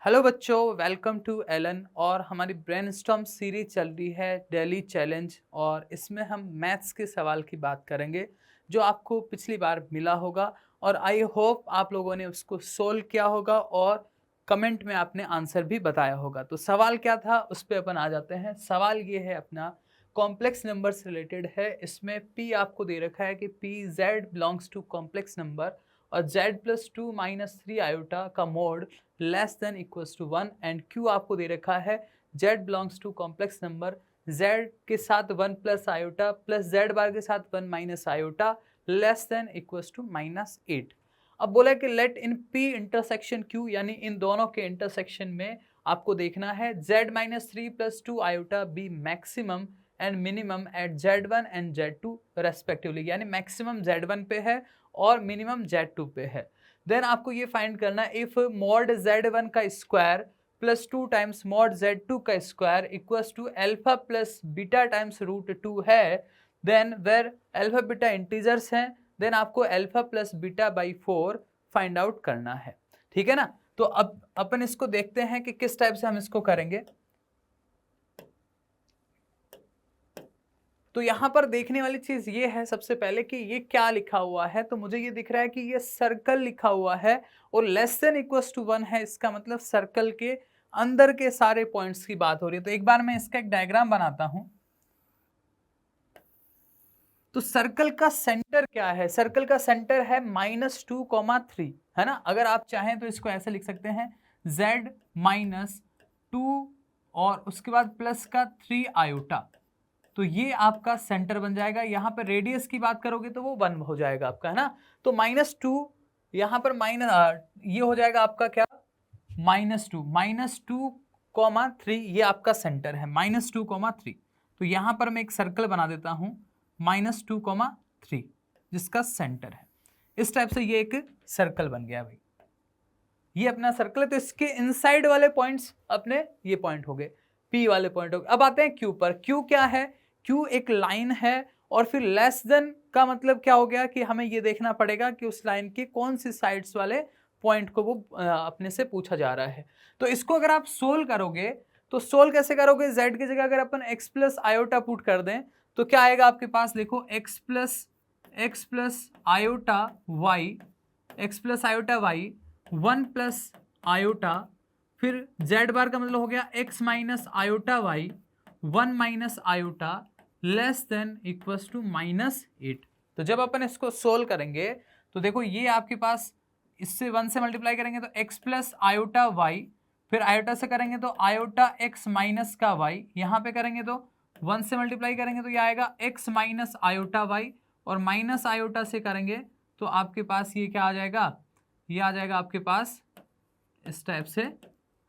Hello बच्चों, welcome to Elon. और हमारी ब्रेनस्टॉर्म सीरीज चल रही है डेली चैलेंज, और इसमें हम मैथ्स के सवाल की बात करेंगे जो आपको पिछली बार मिला होगा। और आई होप आप लोगों ने उसको सोल्व किया होगा और कमेंट में आपने आंसर भी बताया होगा। तो सवाल क्या था उस पर अपन आ जाते हैं। सवाल ये है अपना, कॉम्प्लेक्स नंबर से रिलेटेड है। इसमें p आपको दे रखा है कि P Z belongs to complex number और z+2 - 3 आयोटा का mod less than equals to 1 and q आपको दे रखा है z belongs to complex number z के साथ 1 plus iota plus z bar के साथ 1 minus iota less than equals to -8। अब बोला कि let in p intersection q, यानी इन दोनों के इंटरसेक्शन में आपको देखना है z-3 + 2 iota be maximum and minimum at z1 and z2 respectively, यानी मैक्सिमम z1 पे है और मिनिमम z2 पे है। देन आपको ये फाइंड करना है इफ मॉड z1 का square plus 2 times mod z2 का square equals to alpha plus beta times √2 है, then where alpha beta integers हैं, देन आपको alpha plus beta by 4 find out करना है। ठीक है ना। तो अब अपन इसको देखते हैं कि किस टाइप से हम इसको करेंगे। तो यहां पर देखने वाली चीज ये है सबसे पहले कि ये क्या लिखा हुआ है। तो मुझे ये दिख रहा है कि ये सर्कल लिखा हुआ है और लेस देन इक्वल्स टू 1 है। इसका मतलब सर्कल के अंदर के सारे पॉइंट्स की बात हो रही है। तो एक बार मैं इसका एक डायग्राम बनाता हूं। तो सर्कल का सेंटर क्या है? सर्कल का सेंटर है -2, 3, है ना। अगर आप चाहें तो इसको ऐसे लिख सकते हैं z-2 और उसके बाद प्लस का 3 आयोटा। तो ये आपका सेंटर बन जाएगा। यहां पर रेडियस की बात करोगे तो वो 1 हो जाएगा आपका, है ना। तो -2 यहां पर ये हो जाएगा आपका क्या, -2, 3 ये आपका सेंटर है, -2, 3। तो यहां पर मैं एक सर्कल बना देता हूं -2, 3 जिसका सेंटर है। इस टाइप से ये एक सर्कल बन गया भाई। ये अपना सर्कल है। तो इसके इनसाइड वाले पॉइंट्स अपने ये पॉइंट हो गए, पी वाले पॉइंट हो गए। अब आते हैं क्यू पर। क्यू क्या है? क्यू एक लाइन है और फिर लेस देन का मतलब क्या हो गया कि हमें ये देखना पड़ेगा कि उस लाइन के कौन सी साइड्स वाले पॉइंट को वो अपने से पूछा जा रहा है। तो इसको अगर आप सोल्व करोगे तो सोल्व कैसे करोगे? z की जगह अगर अपन x प्लस आयोटा पुट कर दें तो क्या आएगा आपके पास? देखो x plus iota y 1 plus iota, फिर z बार का मतलब हो गया x minus iota y 1 minus iota less than equals to -8। तो जब अपन इसको सोल्व करेंगे तो देखो ये आपके पास इससे 1 से मल्टीप्लाई करेंगे तो x प्लस आयोटा y, फिर आयोटा से करेंगे तो आयोटा x माइनस का y, यहाँ पे करेंगे तो 1 से मल्टीप्लाई करेंगे तो ये आएगा x माइनस आयोटा y, और माइनस आयोटा से करेंगे तो आपके पास ये क्या आ जाएगा? ये आ जाएगा आपके पास इस टाइप से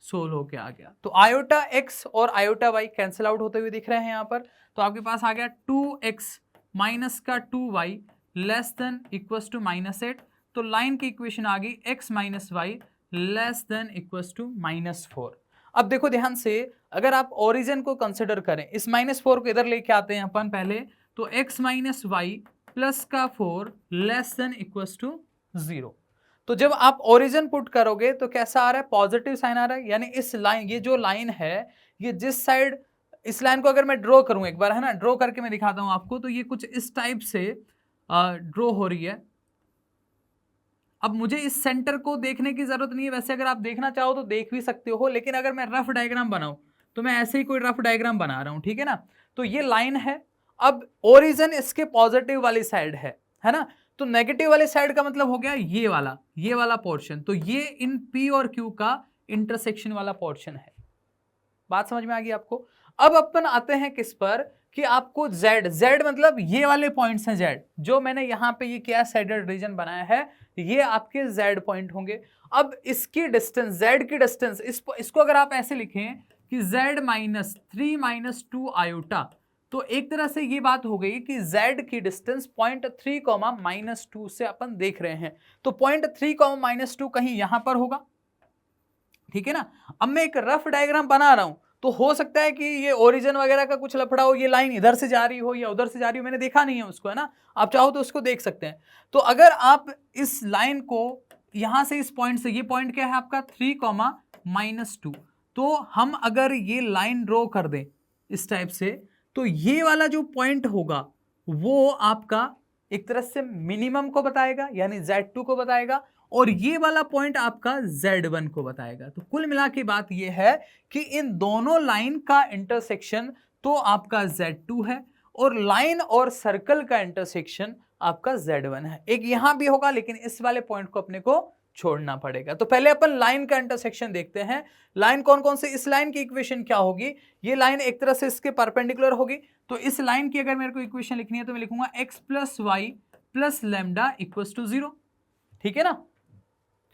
सोल्व होके आ गया। तो आयोटा x और आयोटा y कैंसिल आउट होते हुए दिख रहे हैं यहाँ पर। तो आपके पास आ गया 2x माइनस का 2y less than equals to -8। तो लाइन की इक्वेशन आ गई x minus Y less than equals to -4। अब देखो ध्यान से, अगर आप ओरिजिन को कंसिडर करें, इस -4 को इधर लेके आते हैं अपन पहले, तो x माइनस वाई प्लस का 4 लेस देन इक्वल्स टू 0। तो जब आप ओरिजिन पुट करोगे तो कैसा आ रहा है? पॉजिटिव साइन आ रहा है। यानी इस लाइन, ये जो लाइन है, ये जिस साइड, इस लाइन को अगर मैं ड्रॉ करूं एक बार, है ना, ड्रॉ करके मैं दिखाता हूं आपको, तो ये कुछ इस टाइप से ड्रॉ हो रही है। अब मुझे इस सेंटर को देखने की जरूरत नहीं है, वैसे अगर आप देखना चाहो तो देख भी सकते हो, लेकिन अगर मैं रफ डायग्राम बनाऊं तो मैं ऐसे ही कोई रफ डायग्राम बना रहा हूं, ठीक है ना। तो ये लाइन है, अब ओरिजिन इसके पॉजिटिव वाली साइड है ना। तो नेगेटिव वाली साइड का मतलब हो गया ये वाला पोर्शन। तो ये इन P और Q का इंटरसेक्शन वाला पोर्शन है। बात समझ में आ गई आपको? अब अपन आते हैं किस पर कि आपको Z मतलब ये वाले पॉइंट्स हैं। Z जो मैंने यहाँ पे ये क्या साइडेड रीजन बनाया है, ये आपके Z पॉइंट होंगे। अब इसकी डिस्टेंस, Z की डिस्टेंस, इसको अगर आप ऐसे लिखें कि Z-3 - 2 आयोटा, तो एक तरह से ये बात हो गई कि Z की डिस्टेंस 0.3, -2 से अपन देख रहे हैं। तो 0.3, -2 कहीं यहां पर होगा, ठीक है ना। अब मैं एक रफ डायग्राम बना रहा हूं, तो हो सकता है कि ये ओरिजिन वगैरह का कुछ लफड़ा हो, ये लाइन इधर से जा रही हो या उधर से जा रही हो, मैंने देखा नहीं है उसको, है ना। आप चाहो तो उसको देख सकते हैं। तो अगर आप इस लाइन को यहां से इस पॉइंट से, ये पॉइंट क्या है आपका 3, -2। तो हम अगर ये लाइन ड्रॉ कर दें इस टाइप से, तो ये वाला जो पॉइंट होगा वो आपका एक तरह से मिनिमम को बताएगा, यानी Z2 को बताएगा, और ये वाला पॉइंट आपका Z1 को बताएगा। तो कुल मिला के बात ये है कि इन दोनों लाइन का इंटरसेक्शन तो आपका Z2 है, और लाइन और सर्कल का इंटरसेक्शन आपका Z1 है। एक यहां भी होगा, लेकिन इस वाले पॉइंट को अपने को छोड़ना पड़ेगा। तो पहले अपन लाइन का इंटरसेक्शन देखते हैं। लाइन कौन कौन से, इस लाइन की इक्वेशन क्या होगी, ये लाइन एक तरह से इसके परपेंडिकुलर होगी। तो इस लाइन की अगर मेरे को इक्वेशन लिखनी है तो मैं लिखूंगा x + y + लैम्डा = 0। ठीक है ना,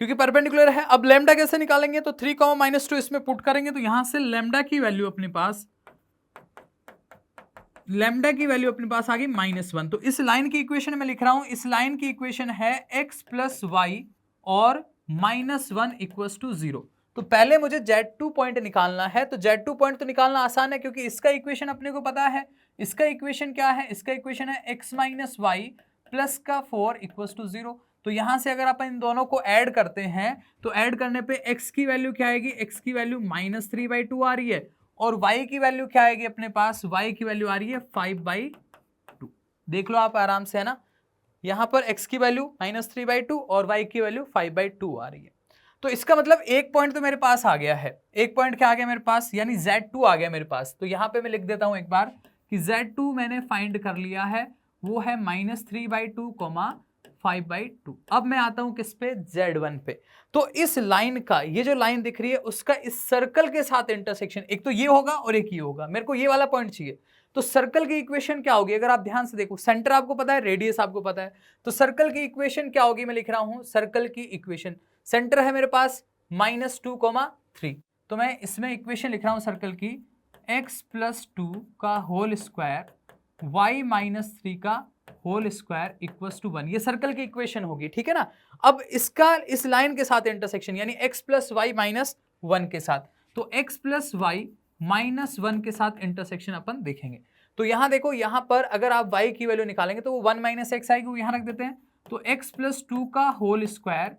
क्योंकि परपेंडिकुलर है। अब लैम्डा कैसे निकालेंगे, तो 3, -2 इसमें पुट करेंगे, तो यहां से लैम्डा की वैल्यू अपने पास आ गई -1। तो इस लाइन की इक्वेशन में लिख रहा हूं, इस लाइन की इक्वेशन है x + y और -1 = 0। तो पहले मुझे Z2 पॉइंट निकालना है। तो Z2 पॉइंट तो निकालना आसान है, क्योंकि इसका इक्वेशन अपने को पता है। इसका इक्वेशन क्या है, इसका इक्वेशन है x - y + 4 = 0। तो यहां से अगर अपन इन दोनों को ऐड करते हैं, तो ऐड करने पे x की वैल्यू क्या आएगी, x की वैल्यू -3/2 आ रही है, और y की वैल्यू क्या आएगी अपने पास, y की वैल्यू आ रही है 5/2। देख लो आप आराम से, है ना। यहां पर x की वैल्यू -3/2 और y की वैल्यू 5/2 आ रही है। तो इसका मतलब एक पॉइंट तो मेरे पास आ गया है। एक पॉइंट क्या आ गया मेरे पास, यानी Z2 आ गया मेरे पास। तो यहां पे मैं लिख देता हूं एक बार कि Z2 मैंने फाइंड कर लिया है, वो है -3/2, 5/2। अब मैं आता हूं किस पे, Z1 पे। तो इस लाइन का, ये जो लाइन दिख रही है, उसका इस सर्कल के साथ इंटरसेक्शन, एक तो ये होगा और एक ये होगा। मेरे को ये वाला पॉइंट चाहिए। तो सर्कल की इक्वेशन क्या होगी, अगर आप ध्यान से देखो, सेंटर आपको पता है, रेडियस आपको पता है, तो सर्कल की इक्वेशन क्या होगी, मैं लिख रहा हूं सर्कल की इक्वेशन। सेंटर है मेरे पास -2, 3। तो मैं इसमें इक्वेशन लिख रहा हूं सर्कल की, x + 2 का होल स्क्वायर y - 3 का होल स्क्वायर = 1। ये सर्कल की इक्वेशन होगी, ठीक है ना। अब इसका इस लाइन के साथ इंटरसेक्शन, यानी x + y - 1 के साथ। तो x + y - 1 के साथ इंटरसेक्शन अपन देखेंगे। तो यहां देखो, यहां पर अगर आप y की वैल्यू निकालेंगे तो वो 1 - x आएगी, वो यहां रख देते हैं। तो x + 2 का होल स्क्वायर,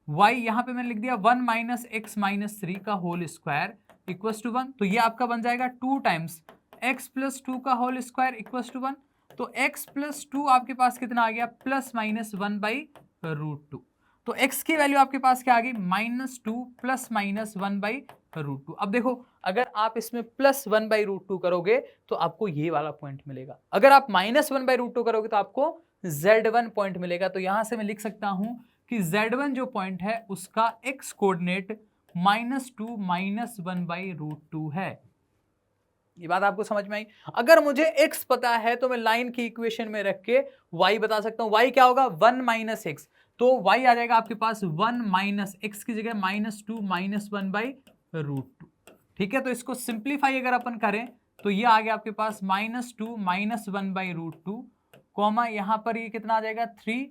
y यहां पे मैंने लिख दिया 1 - x - 3 का होल स्क्वायर = 1। तो ये आपका बन जाएगा 2 टाइम्स x + 2 का होल स्क्वायर = 1। तो x + 2 आपके पास कितना आ गया, ±1/√2। तो x की वैल्यू आपके पास क्या आ गई, -2 ±1/√2। अब देखो, अगर आप इसमें +1/√2 करोगे तो आपको ये वाला पॉइंट मिलेगा। अगर आप -1/√2 करोगे तो आपको Z1 पॉइंट मिलेगा। तो यहां से मैं लिख सकता हूं कि Z1 जो पॉइंट है उसका x कोऑर्डिनेट -2 -1/√2 है। ये बात आपको समझ में आई। अगर मुझे x पता है तो मैं लाइन की इक्वेशन में रख के y बता सकता हूं। y क्या होगा, 1 - x। तो y आ जाएगा आपके पास 1 - x की जगह -2 -1/√2। ठीक है, तो इसको सिंप्लीफाई अगर अपन करें तो ये आ गया आपके पास -2 -1/√2, कॉमा यहां पर ये कितना आ जाएगा 3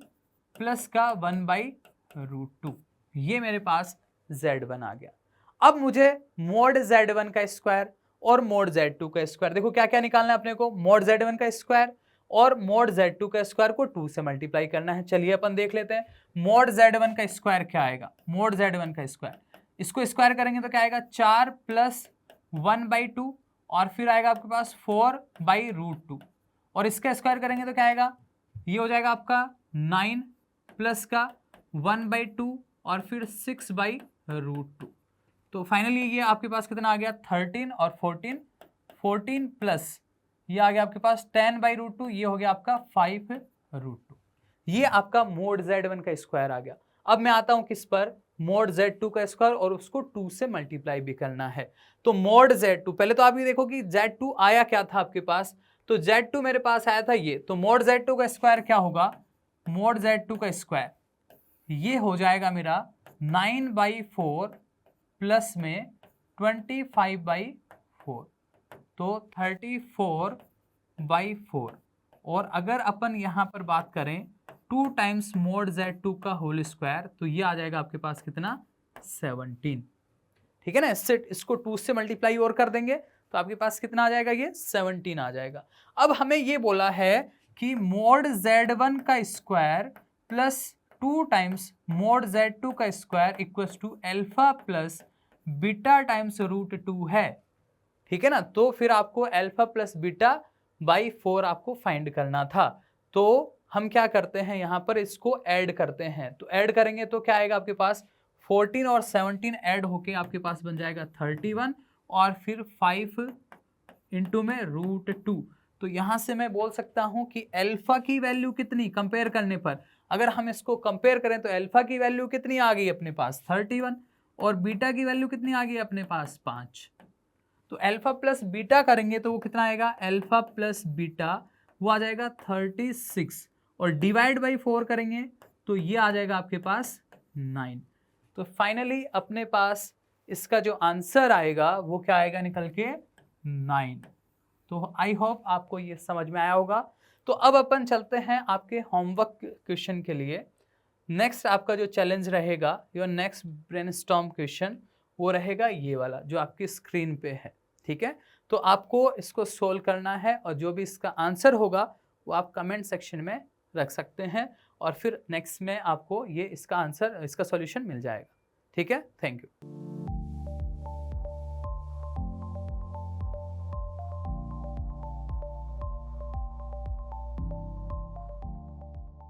प्लस का 1/√2। ये मेरे पास Z1 आ गया। अब मुझे मोड Z1 का स्क्वायर और मोड Z2 का स्क्वायर, देखो क्या क्या निकालना है अपने को, मोड Z1 का स्क्वायर और मोड Z2 का स्क्वायर को 2 से मल्टीप्लाई करना है। चलिए अपन देख लेते हैं मोड Z1 का स्क्वायर क्या आएगा। मोड Z1 का स्क्वायर, इसको स्क्वायर करेंगे तो क्या आएगा 4 + 1/2 और फिर आएगा आपके पास 4/√2, और इसका स्क्वायर करेंगे तो क्या आएगा, ये हो जाएगा आपका 9 प्लस का 1/2 और फिर 6/√2। तो फाइनली ये आपके पास कितना आ गया 13 और 14 प्लस ये आ गया आपके पास 10/√2, ये हो गया आपका 5/√2। ये आपका मोड Z1 का स्क्वायर आ गया। अब मैं आता हूं किस पर, मोड Z2 का स्क्वायर, और उसको 2 से मल्टीप्लाई भी करना है। तो मोड Z2, पहले तो आप ये देखो कि Z2 आया क्या था आपके पास, तो Z2 मेरे पास आया था ये। तो मोड Z2 का स्क्वायर क्या होगा, मोड Z2 का स्क्वायर ये हो जाएगा मेरा 9/4 प्लस में 25/4, तो 34/4। और अगर अपन यहां पर बात करें 2 टाइम्स मोड Z2 का होल स्क्वायर, तो ये आ जाएगा आपके पास कितना 17। ठीक है ना, इसको 2 से मल्टीप्लाई और कर देंगे तो आपके पास कितना आ जाएगा, ये 17 आ जाएगा। अब हमें ये बोला है कि मोड Z1 का square plus 2 times mod Z2 का square equals to alpha plus beta times root 2 है, ठीक है ना। तो फिर आपको अल्फा प्लस बीटा बाई 4 आपको फाइंड करना था। तो हम क्या करते हैं, यहाँ पर इसको ऐड करते हैं। तो ऐड करेंगे तो क्या आएगा आपके पास, 14 और 17 ऐड होके आपके पास बन जाएगा 31 और फिर 5 इंटू में रूट 2। तो यहाँ से मैं बोल सकता हूँ कि अल्फा की वैल्यू कितनी, कंपेयर करने पर अगर हम इसको कंपेयर करें तो अल्फा की वैल्यू कितनी आ गई अपने पास 31 और बीटा की वैल्यू कितनी आ गई अपने पास 5। तो अल्फा प्लस बीटा करेंगे तो वो कितना आएगा, अल्फा प्लस बीटा वो आ जाएगा 36 और डिवाइड बाई 4 करेंगे तो ये आ जाएगा आपके पास 9। तो फाइनली अपने पास इसका जो आंसर आएगा वो क्या आएगा निकल के 9। तो आई होप आपको ये समझ में आया होगा। तो अब अपन चलते हैं आपके होमवर्क क्वेश्चन के लिए। नेक्स्ट आपका जो चैलेंज रहेगा, योर नेक्स्ट ब्रेनस्टॉर्म क्वेश्चन वो रहेगा ये वाला जो आपकी स्क्रीन पे है, ठीक है। तो आपको इसको सोल्व करना है और जो भी इसका आंसर होगा वो आप कमेंट सेक्शन में रख सकते हैं और फिर नेक्स्ट में आपको ये इसका आंसर, इसका सॉल्यूशन मिल जाएगा, ठीक है। Thank you.